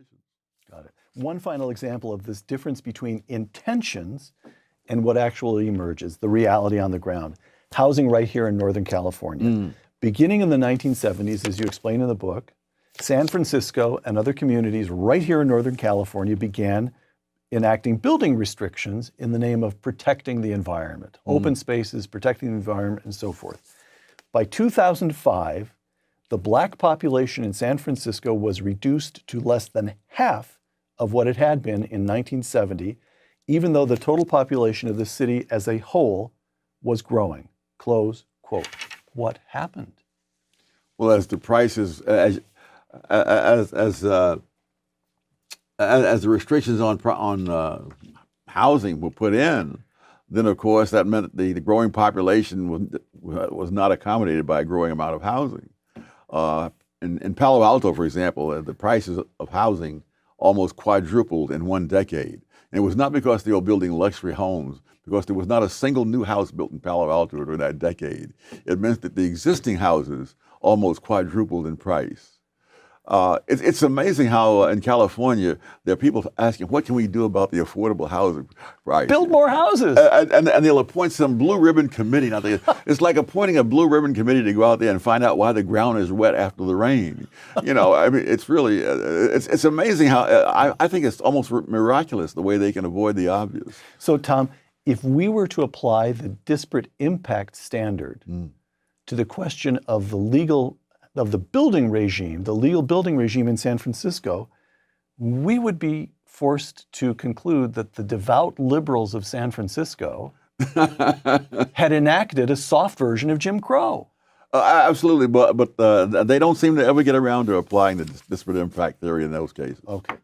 populations. Got it. One final example of this difference between intentions and what actually emerges, the reality on the ground. Housing right here in Northern California. Beginning in the 1970s, as you explain in the book, San Francisco and other communities right here in Northern California began enacting building restrictions in the name of protecting the environment, open spaces, protecting the environment, and so forth. By 2005, the black population in San Francisco was reduced to less than half of what it had been in 1970, even though the total population of the city as a whole was growing. Close quote. What happened? Well, as the prices, as the restrictions on housing were put in, then of course that meant the growing population was not accommodated by a growing amount of housing. In Palo Alto, for example, the prices of housing almost quadrupled in one decade. And it was not because they were building luxury homes, because there was not a single new house built in Palo Alto during that decade. It meant that the existing houses almost quadrupled in price. It's amazing how in California there are people asking, what can we do about the affordable housing price? Build more houses. And they'll appoint some blue ribbon committee. Now, it's like appointing a blue ribbon committee to go out there and find out why the ground is wet after the rain. You know, I mean, it's really, it's amazing how, I think it's almost miraculous the way they can avoid the obvious. So Tom, if we were to apply the disparate impact standard to the question of the legal building regime, the legal building regime in San Francisco, we would be forced to conclude that the devout liberals of San Francisco had enacted a soft version of Jim Crow. Absolutely, but they don't seem to ever get around to applying the disparate impact theory in those cases. Okay.